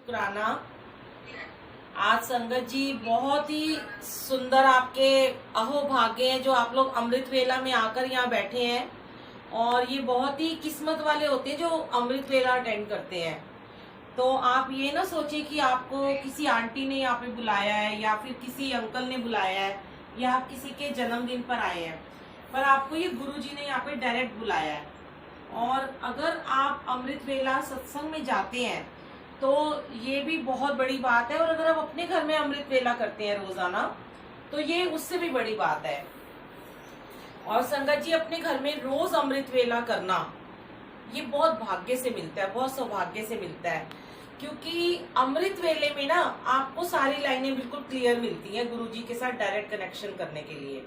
शुक्राना। आज संगत जी बहुत ही सुंदर आपके अहोभाग्य हैं जो आप लोग अमृत वेला में आकर यहाँ बैठे हैं। और ये बहुत ही किस्मत वाले होते हैं जो अमृत वेला अटेंड करते हैं। तो आप ये ना सोचे कि आपको किसी आंटी ने यहाँ पे बुलाया है या फिर किसी अंकल ने बुलाया है या आप किसी के जन्मदिन पर आए हैं, पर आपको ये गुरुजी ने यहाँ पे डायरेक्ट बुलाया है। और अगर आप अमृत वेला सत्संग में जाते हैं तो ये भी बहुत बड़ी बात है। और अगर आप अपने घर में अमृत वेला करते हैं रोजाना तो ये उससे भी बड़ी बात है। और संगत जी, अपने घर में रोज अमृत वेला करना ये बहुत भाग्य से मिलता है, बहुत सौभाग्य से मिलता है। क्योंकि अमृत वेले में ना आपको सारी लाइनें बिल्कुल क्लियर मिलती हैं गुरुजी के साथ डायरेक्ट कनेक्शन करने के लिए।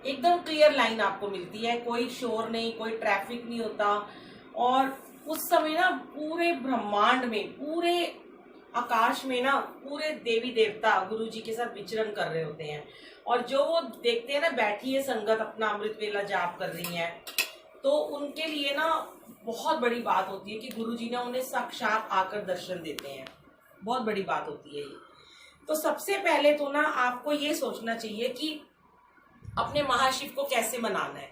एकदम क्लियर लाइन आपको मिलती है, कोई शोर नहीं, कोई ट्रैफिक नहीं होता। और उस समय ना पूरे ब्रह्मांड में, पूरे आकाश में ना पूरे देवी देवता गुरुजी के साथ विचरण कर रहे होते हैं। और जो वो देखते हैं ना बैठी है संगत अपना अमृत वेला जाप कर रही है, तो उनके लिए ना बहुत बड़ी बात होती है कि गुरुजी ने उन्हें साक्षात आकर दर्शन देते हैं। बहुत बड़ी बात होती है ये। तो सबसे पहले तो ना आपको ये सोचना चाहिए कि अपने महाशिव को कैसे मनाना है।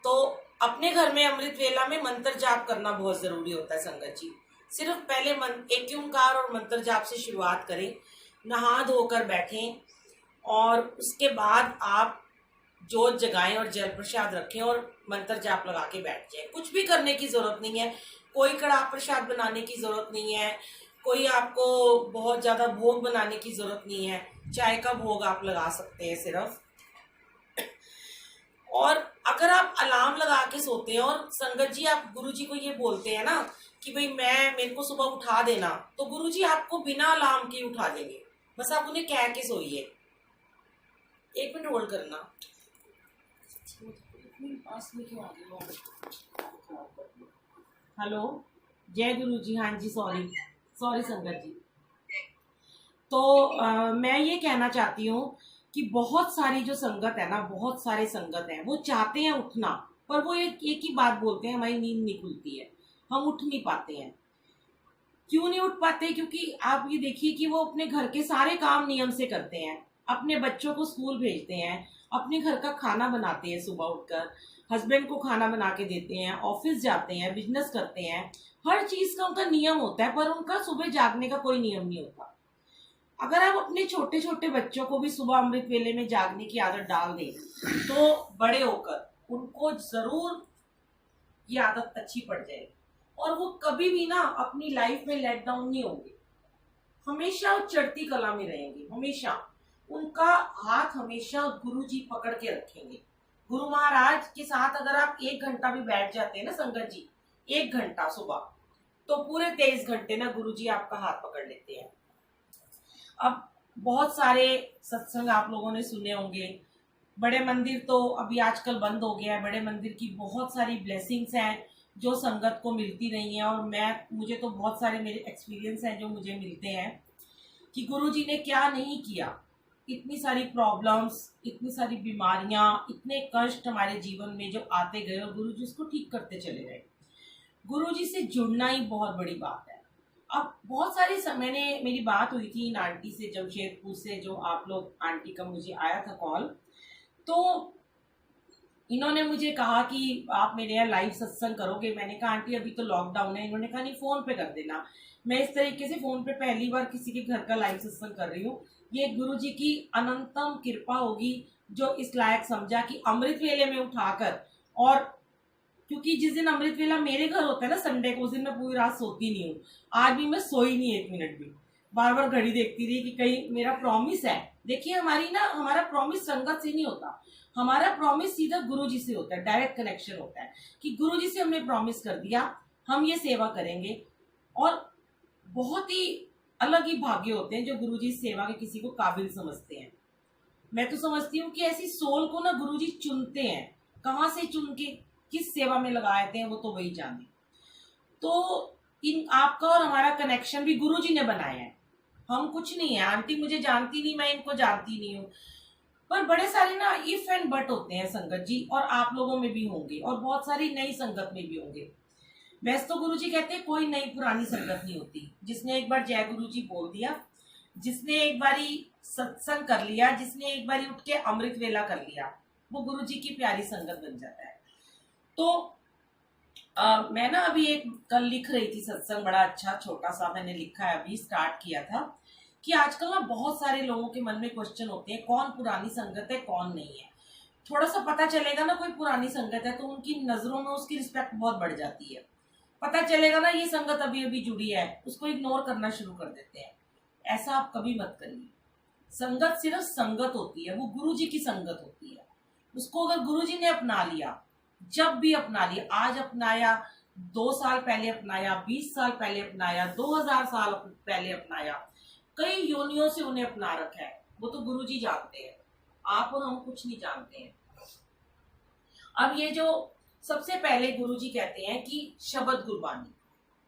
तो अपने घर में अमृत वेला में मंत्र जाप करना बहुत जरूरी होता है संगत जी। सिर्फ पहले एक ओंकार और मंत्र जाप से शुरुआत करें, नहा धोकर बैठें और उसके बाद आप जोत जगाएं और जल प्रसाद रखें और मंत्र जाप लगा के बैठ जाएं। कुछ भी करने की जरूरत नहीं है, कोई कड़ाह प्रसाद बनाने की जरूरत नहीं है, कोई आपको बहुत ज्यादा भोग बनाने की जरूरत नहीं है। चाय का भोग आप लगा सकते हैं सिर्फ। और अगर आप अलार्म लगा के सोते हैं और संगत जी आप गुरुजी को ये बोलते हैं ना कि भाई मेरे को सुबह उठा देना, तो गुरुजी आपको बिना अलार्म के उठा देंगे। बस आप उन्हें कह के सोइए। 1 मिनट होल्ड करना। हेलो, जय गुरुजी। हाँ जी, सॉरी संगत जी। तो मैं ये कहना चाहती हूँ कि बहुत सारी जो संगत है ना, बहुत सारे संगत हैं वो चाहते हैं उठना, पर वो एक ही बात बोलते हैं, हमारी नींद नहीं खुलती है, हम उठ नहीं पाते हैं। क्यों नहीं उठ पाते? क्योंकि आप ये देखिए कि वो अपने घर के सारे काम नियम से करते हैं, अपने बच्चों को स्कूल भेजते हैं, अपने घर का खाना बनाते हैं, सुबह उठकर हस्बैंड को खाना बना के देते हैं, ऑफिस जाते हैं, बिजनेस करते हैं, हर चीज का उनका नियम होता है, पर उनका सुबह जागने का कोई नियम नहीं होता। अगर आप अपने छोटे छोटे बच्चों को भी सुबह अमृत वेले में जागने की आदत डाल दें तो बड़े होकर उनको जरूर ये आदत अच्छी पड़ जाएगी और वो कभी भी ना अपनी लाइफ में लेट डाउन नहीं होंगे। हमेशा वो चढ़ती कला में रहेंगे। हमेशा उनका हाथ हमेशा गुरुजी पकड़ के रखेंगे। गुरु महाराज के साथ अगर आप 1 घंटा भी बैठ जाते हैं ना संगत जी, 1 घंटा सुबह, तो पूरे 23 घंटे ना गुरुजी आपका हाथ पकड़ लेते हैं। अब बहुत सारे सत्संग आप लोगों ने सुने होंगे। बड़े मंदिर तो अभी आजकल बंद हो गया है। बड़े मंदिर की बहुत सारी ब्लेसिंग्स हैं जो संगत को मिलती नहीं है। और मुझे तो बहुत सारे मेरे एक्सपीरियंस हैं जो मुझे मिलते हैं कि गुरुजी ने क्या नहीं किया। इतनी सारी प्रॉब्लम्स, इतनी सारी बीमारियां, इतने कष्ट हमारे जीवन में जो आते गए और गुरुजी उसको ठीक करते चले गए। गुरुजी से जुड़ना ही बहुत बड़ी बात है। अब बहुत सारी मैंने मेरी बात हुई थी इन आंटी से, जमशेदपुर से, जो आप लोग आंटी का मुझे आया था कॉल, तो इन्होंने मुझे कहा कि आप मेरे यहाँ लाइव सत्संग करोगे। मैंने कहा आंटी अभी तो लॉकडाउन है। इन्होंने कहा नहीं, फोन पे कर देना। मैं इस तरीके से फोन पे पहली बार किसी के घर का लाइव सत्संग कर रही हूँ। ये गुरुजी की अनंतम कृपा होगी जो इस लायक समझा कि अमृत वेले में उठाकर, और क्योंकि जिस दिन अमृत वेला मेरे घर होता है ना संडे को, उस दिन मैं पूरी रात सोती नहीं हूँ। आज भी मैं सोई नहीं 1 मिनट भी, बार बार घड़ी देखती रही कि कहीं मेरा प्रॉमिस है। देखिए हमारा प्रॉमिस संगत से नहीं होता, हमारा प्रॉमिस सीधा गुरुजी से होता है, डायरेक्ट कनेक्शन होता है कि गुरुजी से हमने प्रॉमिस कर दिया हम ये सेवा करेंगे। और बहुत ही अलग ही भाग्य होते हैं जो गुरुजी सेवा के किसी को काबिल समझते हैं। मैं तो समझती हूँ कि ऐसी सोल को ना गुरुजी चुनते हैं। कहाँ से चुन के किस सेवा में लगाते हैं वो तो वही जाने। तो इन आपका और हमारा कनेक्शन भी गुरुजी ने बनाया है, हम कुछ नहीं है। आंटी मुझे जानती नहीं, मैं इनको जानती नहीं हूँ, पर बड़े सारे ना इफ एंड बट होते हैं संगत जी, और आप लोगों में भी होंगे और बहुत सारी नई संगत में भी होंगे। वैसे तो गुरुजी कहते हैं कोई नई पुरानी संगत नहीं होती। जिसने एक बार जय गुरुजी बोल दिया, जिसने एक बारी सत्संग कर लिया, जिसने एक बारी उठ के अमृत वेला कर लिया, वो गुरुजी की प्यारी संगत बन जाता है। तो मैं ना अभी एक कल लिख रही थी सत्संग, बड़ा अच्छा छोटा सा मैंने लिखा है, अभी स्टार्ट किया था, कि आजकल ना बहुत सारे लोगों के मन में क्वेश्चन होते हैं कौन पुरानी संगत है कौन नहीं है। थोड़ा सा पता चलेगा ना कोई पुरानी संगत है तो उनकी नजरों में उसकी रिस्पेक्ट बहुत बढ़ जाती है। पता चलेगा ना ये संगत अभी अभी जुड़ी है, उसको इग्नोर करना शुरू कर देते हैं। ऐसा आप कभी मत करिए। संगत सिर्फ संगत होती है, वो गुरु जी की संगत होती है। उसको अगर गुरु जी ने अपना लिया, जब भी अपना लिया, आज अपनाया, 2 साल पहले अपनाया, 20 साल पहले अपनाया, 2000 साल पहले अपनाया, कई योनियों से उन्हें अपना रखा है, वो तो गुरु जी जानते हैं। आप और हम कुछ नहीं जानते हैं। अब ये जो सबसे पहले गुरु जी कहते हैं कि शब्द गुरबानी,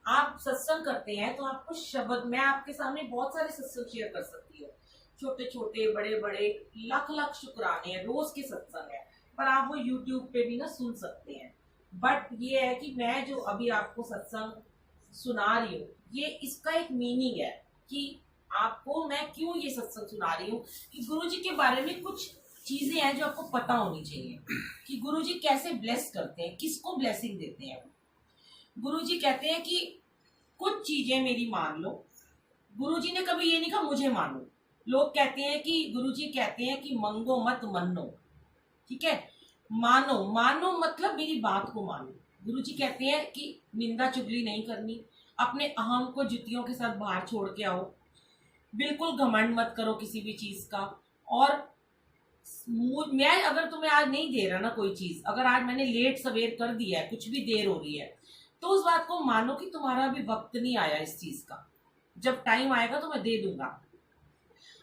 आप सत्संग करते हैं तो आपको शब्द, मैं आपके सामने बहुत सारे सत्संग शेयर कर सकती हूँ, छोटे छोटे बड़े बड़े, लाख लाख शुक्राने हैं, रोज के सत्संग है, पर आप वो यूट्यूब पे भी ना सुन सकते हैं। बट ये है कि मैं जो अभी आपको सत्संग सुना रही हूँ, ये इसका एक मीनिंग है कि आपको मैं क्यों ये सत्संग सुना रही हूँ, कि गुरु जी के बारे में कुछ चीजें हैं जो आपको पता होनी चाहिए कि गुरुजी कैसे ब्लेस करते हैं, किसको ब्लेसिंग देते हैं। गुरुजी कहते हैं कि कुछ चीजें मेरी मान लो। गुरुजी ने कभी ये नहीं कहा मुझे मानो। लोग कहते हैं कि गुरुजी कहते हैं कि मंगो मत मनो, ठीक है, मानो, मानो मतलब मेरी बात को मानो। गुरुजी कहते हैं कि निंदा चुगली नहीं करनी, अपने अहम को जुतियों के साथ बाहर छोड़ के आओ, बिल्कुल घमंड मत करो किसी भी चीज का। और मैं अगर तुम्हें आज नहीं दे रहा ना कोई चीज, अगर आज मैंने लेट सवेर कर दिया है, कुछ भी देर हो रही है, तो उस बात को मानो कि तुम्हारा अभी वक्त नहीं आया इस चीज का, जब टाइम आएगा तो मैं दे दूंगा।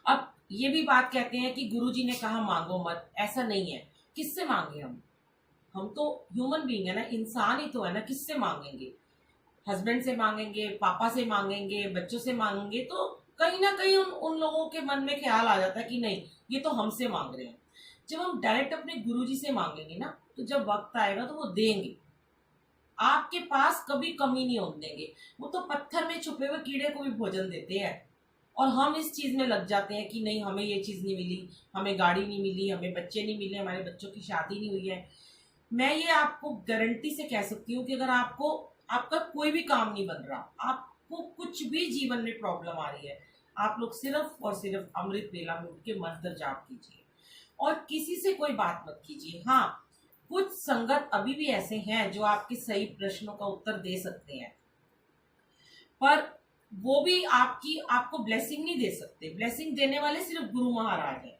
अब ये भी बात कहते हैं कि गुरुजी ने कहा मांगो मत, ऐसा नहीं है। किससे मांगे हम तो ह्यूमन बीइंग है ना, इंसान ही तो है ना, किससे मांगेंगे? हस्बैंड से मांगेंगे, पापा से मांगेंगे, बच्चों से मांगेंगे, तो कहीं ना कहीं उन लोगों के मन में ख्याल आ जाता है कि नहीं ये तो हमसे मांग रहे हैं। जब हम डायरेक्ट अपने गुरुजी से मांगेंगे ना, तो जब वक्त आएगा तो वो देंगे, आपके पास कभी कमी नहीं होने देंगे। वो तो पत्थर में छुपे हुए कीड़े को भी भोजन देते हैं। और हम इस चीज में लग जाते हैं कि नहीं हमें ये चीज नहीं मिली, हमें गाड़ी नहीं मिली, हमें बच्चे नहीं मिले, हमारे बच्चों की शादी नहीं हुई है। मैं ये आपको गारंटी से कह सकती हूँ कि अगर आपको आपका कोई भी काम नहीं बन रहा, आपको कुछ भी जीवन में प्रॉब्लम आ रही है, आप लोग सिर्फ और सिर्फ अमृत वेला में उठ के मंत्र जाप कीजिए और किसी से कोई बात मत कीजिए। हाँ, कुछ संगत अभी भी ऐसे हैं जो आपके सही प्रश्नों का उत्तर दे सकते हैं, पर वो भी आपको ब्लेसिंग नहीं दे सकते। ब्लेसिंग देने वाले सिर्फ गुरु महाराज हैं।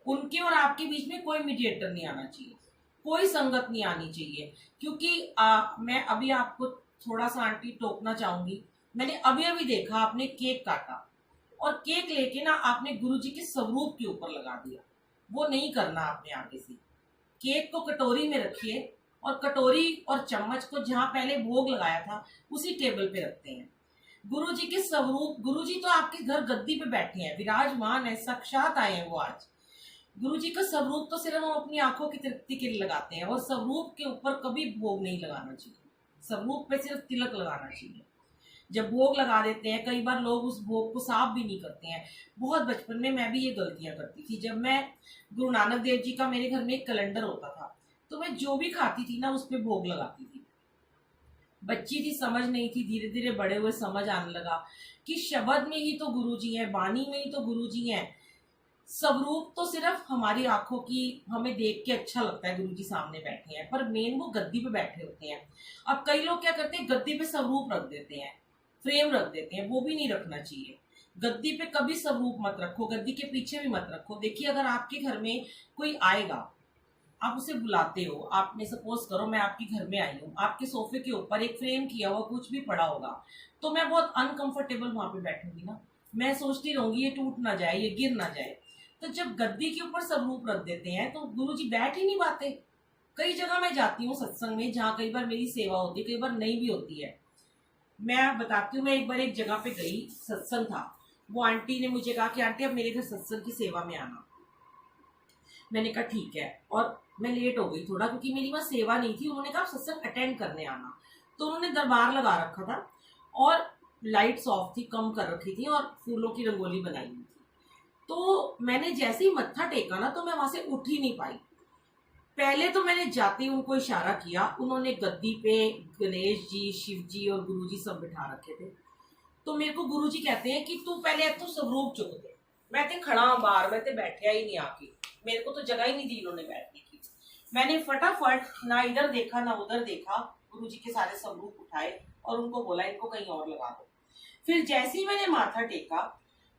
उनके और आपके बीच में कोई मीडिएटर नहीं आना चाहिए, कोई संगत नहीं आनी चाहिए। क्योंकि मैं अभी आपको थोड़ा सा आंटी टोकना चाहूंगी। मैंने अभी अभी देखा, आपने केक काटा और केक लेके ना आपने गुरुजी के स्वरूप के ऊपर लगा दिया। वो नहीं करना आपने आगे से। केक को कटोरी में रखिए और कटोरी और चम्मच को जहां पहले भोग लगाया था उसी टेबल पे रखते हैं। गुरुजी के स्वरूप, गुरुजी तो आपके घर गद्दी पे बैठे हैं, विराजमान है, साक्षात आए हैं वो आज। गुरुजी का स्वरूप तो सिर्फ हम अपनी आंखों की तृप्ति के लिए लगाते हैं, और स्वरूप के ऊपर कभी भोग नहीं लगाना चाहिए। स्वरूप पे सिर्फ तिलक लगाना चाहिए। जब भोग लगा देते हैं, कई बार लोग उस भोग को साफ भी नहीं करते हैं। बहुत बचपन में मैं भी ये गलतियां करती थी। जब मैं गुरु नानक देव जी का मेरे घर में एक कैलेंडर होता था, तो मैं जो भी खाती थी ना उस पर भोग लगाती थी। बच्ची थी, समझ नहीं थी, धीरे धीरे बड़े हुए समझ आने लगा कि शब्द में ही तो गुरु जी है, वाणी में ही तो गुरु जी है। स्वरूप तो सिर्फ हमारी आंखों की, हमें देख के अच्छा लगता है गुरुजी सामने बैठे हैं, पर मेन वो गद्दी पे बैठे होते हैं। अब कई लोग क्या करते हैं, गद्दी पे स्वरूप रख देते हैं, फ्रेम रख देते हैं। वो भी नहीं रखना चाहिए। गद्दी पे कभी स्वरूप मत रखो, गद्दी के पीछे भी मत रखो। देखिए, अगर आपके घर में कोई आएगा, आप उसे बुलाते हो, आपने सपोज करो मैं आपके घर में आई हूँ, आपके सोफे के ऊपर एक फ्रेम किया हुआ कुछ भी पड़ा होगा, तो मैं बहुत अनकंफर्टेबल वहां पे बैठूंगी ना। मैं सोचती रहूंगी ये टूट ना जाए, ये गिर ना जाए। तो जब गद्दी के ऊपर स्वरूप रख देते हैं तो गुरुजी बैठ ही नहीं पाते। कई जगह मैं जाती हूँ सत्संग में, जहाँ कई बार मेरी सेवा होती है, कई बार नहीं भी होती है। मैं बताती हूँ, मैं एक बार एक जगह पे गई, सत्संग था। वो आंटी ने मुझे कहा कि आंटी अब मेरे घर सत्संग की सेवा में आना। मैंने कहा ठीक है, और मैं लेट हो गई थोड़ा, क्योंकि मेरी वहाँ सेवा नहीं थी। उन्होंने कहा सत्संग अटेंड करने आना। तो उन्होंने दरबार लगा रखा था और लाइट्स ऑफ थी, कम कर रखी थी, और फूलों की रंगोली बनाई हुई थी। तो मैंने जैसे ही मत्था टेका ना, तो मैं वहां से उठ ही नहीं पाई। पहले तो मैंने जाते ही उनको इशारा किया, उन्होंने गद्दी पे गणेश जी, शिव जी और गुरु जी सब बिठा रखे थे। तो मेरे को गुरु जी कहते हैं कि तू पहले तो स्वरूप चुक दे। मैं ते खड़ा बाहर, मैं ते बैठा ही नहीं आके, मेरे को तो जगह ही नहीं दी इन्होंने बैठने की। मैंने फटाफट ना इधर देखा ना उधर देखा, गुरु जी के सारे स्वरूप उठाए और उनको बोला इनको कहीं और लगा दो। फिर जैसे ही मैंने माथा टेका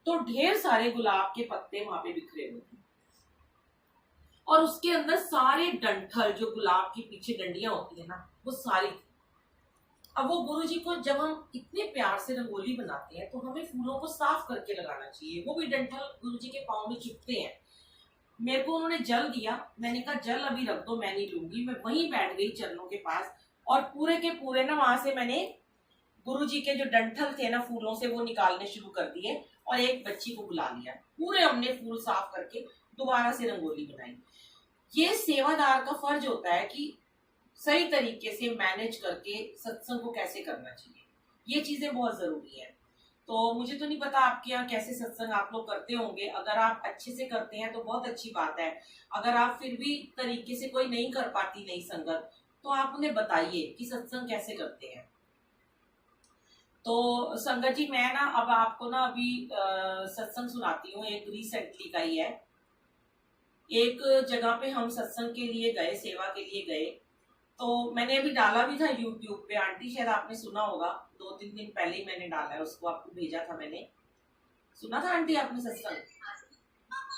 तो ढेर सारे गुलाब के पत्ते वहां पे बिखरे हुए थे, और उसके अंदर सारे डंठल जो गुलाब की पीछे डंडियां होती है ना, वो सारी थी। अब वो गुरु जी को जब हम इतने प्यार से रंगोली बनाते हैं तो हमें फूलों को साफ करके लगाना चाहिए, वो भी डंठल गुरु जी के पाँव में चुभते हैं। मेरे को उन्होंने जल दिया, मैंने कहा जल अभी रख दो, मैं नहीं लूंगी। मैं वहीं बैठ गई चरणों के पास, और पूरे के पूरे ना वहां से मैंने गुरु जी के जो डंठल थे ना फूलों से, वो निकालने शुरू कर दिए, और एक बच्ची को बुला लिया। पूरे हमने फूल साफ करके दोबारा से रंगोली बनाई। ये सेवादार का फर्ज होता है कि सही तरीके से मैनेज करके सत्संग को कैसे करना चाहिए, ये चीजें बहुत जरूरी है। तो मुझे तो नहीं पता आपके यहाँ कैसे सत्संग आप लोग करते होंगे। अगर आप अच्छे से करते हैं तो बहुत अच्छी बात है। अगर आप फिर भी तरीके से कोई नहीं कर पाती नई संगत, तो आप उन्हें बताइए कि सत्संग कैसे करते हैं। तो संगत जी, मैं ना अब आपको ना अभी सत्संग सुनाती हूँ, एक रिसेंटली का ही है। एक जगह पे हम सत्संग के लिए गए, सेवा के लिए गए। तो मैंने अभी डाला भी था यूट्यूब पे, आंटी शायद आपने सुना होगा, 2-3 दिन पहले ही मैंने डाला है उसको, आपको भेजा था मैंने। सुना था आंटी आपने सत्संग?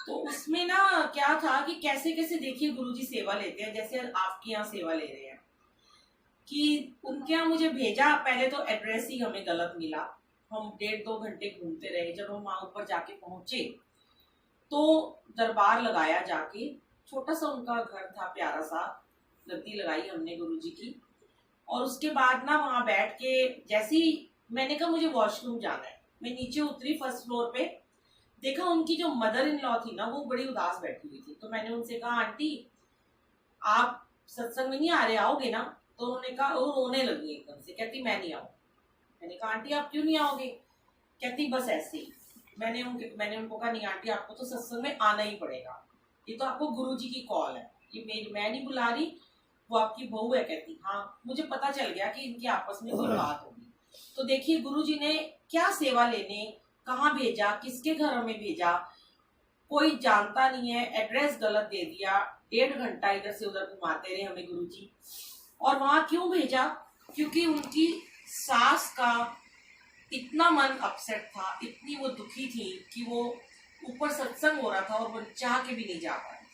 तो उसमें ना क्या था कि कैसे कैसे देखिए गुरुजी सेवा लेते हैं, जैसे आपके यहाँ सेवा ले रहे हैं। कि उनके यहाँ मुझे भेजा, पहले तो एड्रेस ही हमें गलत मिला। हम 1.5-2 घंटे घूमते रहे। जब हम वहां ऊपर जाके पहुंचे तो दरबार लगाया जाके, छोटा सा उनका घर था, प्यारा सा, गद्दी लगाई हमने गुरुजी की। और उसके बाद ना वहां बैठ के जैसे ही मैंने कहा मुझे वॉशरूम जाना है, मैं नीचे उतरी फर्स्ट फ्लोर पे, देखा उनकी जो मदर इन लॉ थी ना, वो बड़ी उदास बैठी हुई थी। तो मैंने उनसे कहा आंटी आप सत्संग में नहीं आ रहे, आओगे ना? तो उन्होंने कहा, वो रोने लगी एकदम से, कहती मैं नहीं आऊँ। मैंने कहा आंटी आप क्यों नहीं आओगे? कहती बस ऐसे ही। मैंने उनको कहा नहीं आंटी, आपको तो सत्संग में आना ही पड़ेगा, ये तो आपको गुरुजी की कॉल है, ये मैं नहीं बुला रही, वो आपकी बहू है। कहती हाँ, मुझे पता चल गया कि इनकी आपस में कोई बात होगी। तो देखिए गुरुजी ने क्या सेवा लेने कहाँ भेजा, किसके घर हमें भेजा, कोई जानता नहीं है। एड्रेस गलत दे दिया, 1.5 घंटा इधर से उधर घुमाते रहे हमें गुरुजी। और वहां क्यों भेजा? क्योंकि उनकी सास का इतना मन अपसेट था, इतनी वो दुखी थी कि वो ऊपर सत्संग हो रहा था और वो चाह के भी नहीं जा पा रही।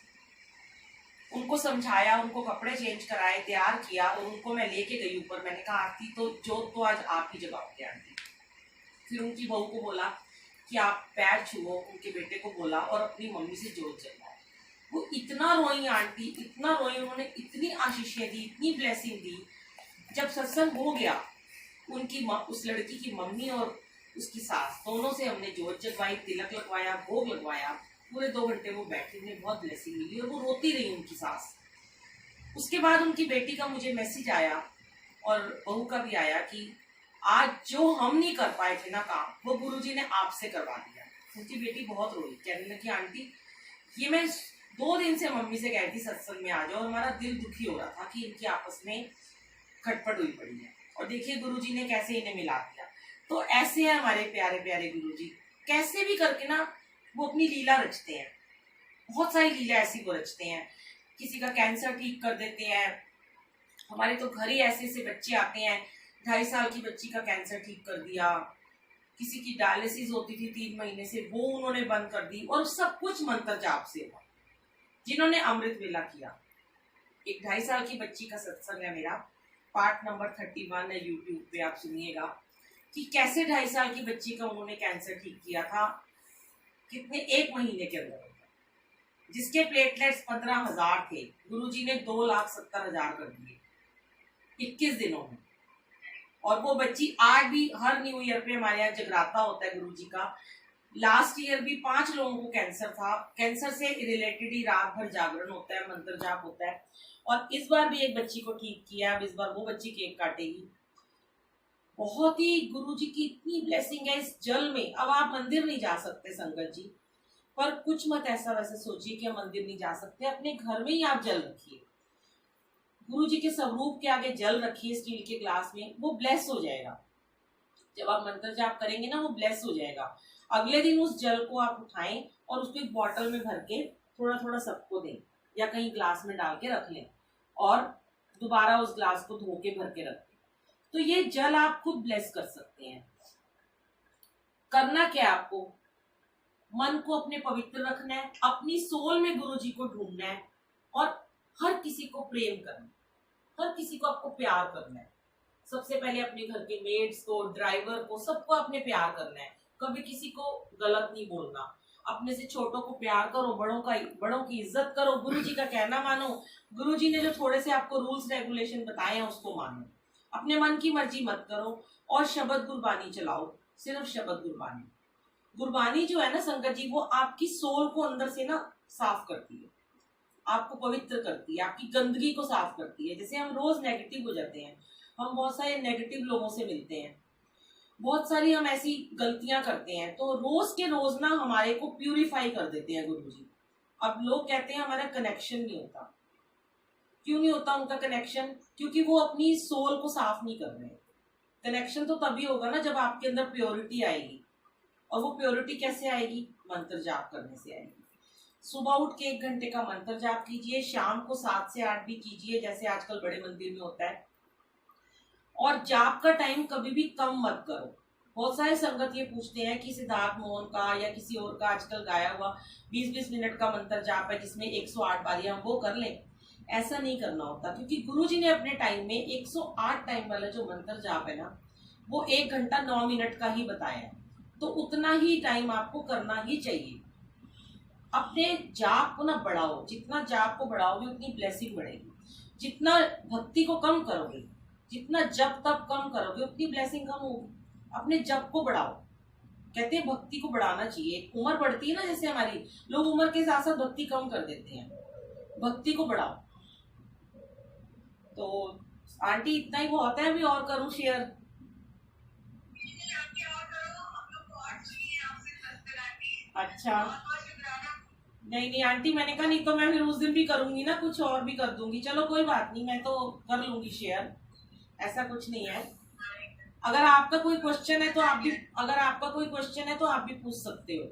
उनको समझाया, उनको कपड़े चेंज कराए, तैयार किया, और उनको मैं लेके गई ऊपर। मैंने कहा आरती तो जोत तो आज आप ही जगाओगे आंटी। फिर उनकी बहू को बोला कि आप पैर छुओ, उनके बेटे को बोला, और अपनी मम्मी से जोत जगाओ। वो इतना रोई आंटी, इतना रोई, उन्होंने इतनी आशीषें दी, इतनी ब्लेसिंग दी। जब सत्संग हो गया, उनकी उस लड़की की मम्मी और उसकी सास दोनों से हमने जोत जगवाई, तिलक लगवाया, भोग लगवाया। पूरे 2 घंटे वो बैठी, उन्हें बहुत ब्लेसिंग मिली, और वो रोती रही उनकी सास। उसके बाद उनकी बेटी का मुझे मैसेज आया, और बहू का भी आया, कि आज जो हम नहीं कर पाए थे ना काम, वो गुरुजी ने आपसे करवा दिया। उनकी बेटी बहुत रोई, कहने लगी आंटी ये मैं 2 दिन से मम्मी से कहती सत्संग में आ जाओ, और हमारा दिल दुखी हो रहा था कि इनकी आपस में खटपट हुई पड़ी है, और देखिए गुरुजी ने कैसे इन्हें मिला दिया। तो ऐसे हैं हमारे प्यारे प्यारे गुरुजी, कैसे भी करके ना वो अपनी लीला रचते हैं। बहुत सारी लीला ऐसी वो रचते हैं। किसी का कैंसर ठीक कर देते हैं। हमारे तो घर ही ऐसे ऐसे बच्चे आते हैं, 2.5 साल की बच्ची का कैंसर ठीक कर दिया, किसी की डायलिसिस होती थी 3 महीने से, वो उन्होंने बंद कर दी, और सब कुछ मंत्र जाप से हुआ। जिन्होंने अमृत वेला किया, एक 2.5 साल की बच्ची का सत्संग है मेरा, पार्ट नंबर 31 है यूट्यूब पे, आप सुनिएगा कि कैसे 2.5 साल की बच्ची का उन्होंने कैंसर ठीक किया था, कितने 1 महीने के अंदर, जिसके प्लेटलेट्स 15,000 थे, गुरुजी ने 2,70,000 कर दिए 21 दिनों में। और वो बच्ची आज भी हर न्यू ईयर पे हमारे यहाँ जगराता होता है गुरुजी का। लास्ट ईयर भी 5 लोगों को कैंसर था, कैंसर से रिलेटेड ही रात भर जागरण होता है, मंत्र जाप होता है। और इस बार भी एक बच्ची को ठीक किया। अब इस बार वो बच्ची केक काटेगी, बहुत ही गुरु जी की इतनी ब्लेसिंग है इस जल में। अब आप मंदिर नहीं जा सकते संगत जी, पर कुछ मत ऐसा वैसे सोचिए कि हम मंदिर नहीं जा सकते, अपने घर में ही आप जल रखिए, गुरु जी के स्वरूप के आगे जल रखिए स्टील के ग्लास में, वो ब्लेस हो जाएगा। जब आप मंत्र जाप करेंगे ना, वो ब्लेस हो जाएगा। अगले दिन उस जल को आप उठाएं और उसको एक बॉटल में भर के थोड़ा थोड़ा सबको दें, या कहीं ग्लास में डाल के रख लें और दोबारा उस ग्लास को धो के भर के रखें। तो ये जल आप खुद ब्लेस कर सकते हैं। करना क्या है आपको, मन को अपने पवित्र रखना है, अपनी सोल में गुरु जी को ढूंढना है और हर किसी को प्रेम करना है, हर किसी को आपको प्यार करना है। सबसे पहले अपने घर के मेड्स को, ड्राइवर को, सबको अपने प्यार करना है। कभी किसी को गलत नहीं बोलना। अपने से छोटों को प्यार करो, बड़ों की इज्जत करो, गुरु जी का कहना मानो। गुरु जी ने जो थोड़े से आपको रूल्स रेगुलेशन बताए हैं उसको मानो। अपने मन की मर्जी मत करो और शब्द गुरबानी चलाओ, सिर्फ शब्द गुरबानी। गुरबानी जो है ना संगत जी, वो आपकी सोल को अंदर से ना साफ करती है, आपको पवित्र करती है, आपकी गंदगी को साफ करती है। जैसे हम रोज नेगेटिव हो जाते हैं, हम बहुत सारे नेगेटिव लोगों से मिलते हैं, बहुत सारी हम ऐसी गलतियां करते हैं, तो रोज के रोज ना हमारे को प्यूरिफाई कर देते हैं गुरु जी। अब लोग कहते हैं हमारा कनेक्शन नहीं होता। क्यों नहीं होता उनका कनेक्शन? क्योंकि वो अपनी सोल को साफ नहीं कर रहे। कनेक्शन तो तभी होगा ना जब आपके अंदर प्योरिटी आएगी, और वो प्योरिटी कैसे आएगी? मंत्र जाप करने से आएगी। सुबह उठ के 1 घंटे का मंत्र जाप कीजिए, शाम को 7 से 8 भी कीजिए जैसे आजकल बड़े मंदिर में होता है। और जाप का टाइम कभी भी कम मत करो। बहुत सारे संगत ये पूछते हैं कि सिद्धार्थ मोहन का या किसी और का आजकल गाया हुआ 20-20 मिनट का मंत्र जाप है जिसमें 108 बारियां, हम वो कर लें। ऐसा नहीं करना होता, क्योंकि गुरु जी ने अपने टाइम में 108 टाइम वाला जो मंत्र जाप है ना, वो 1 घंटा 9 मिनट का ही बताया है। तो उतना ही टाइम आपको करना ही चाहिए। अपने जाप को ना बढ़ाओ, जितना जाप को बढ़ाओगे उतनी ब्लेसिंग बढ़ेगी। जितना भक्ति को कम करोगे, जितना जप तप कम करोगे, उतनी ब्लेसिंग कम होगी। अपने जप को बढ़ाओ। कहते हैं भक्ति को बढ़ाना चाहिए। उम्र बढ़ती है ना जैसे हमारी, लोग उम्र के साथ साथ भक्ति कम कर देते हैं। भक्ति को बढ़ाओ। तो आंटी इतना ही बहुत है, अभी और करूं शेयर? अच्छा, नहीं नहीं आंटी, मैंने कहा नहीं तो मैं फिर उस दिन भी करूंगी ना, कुछ और भी कर दूंगी। चलो कोई बात नहीं, मैं तो कर लूंगी शेयर, ऐसा कुछ नहीं है। अगर आपका कोई क्वेश्चन है तो आप भी पूछ सकते हो।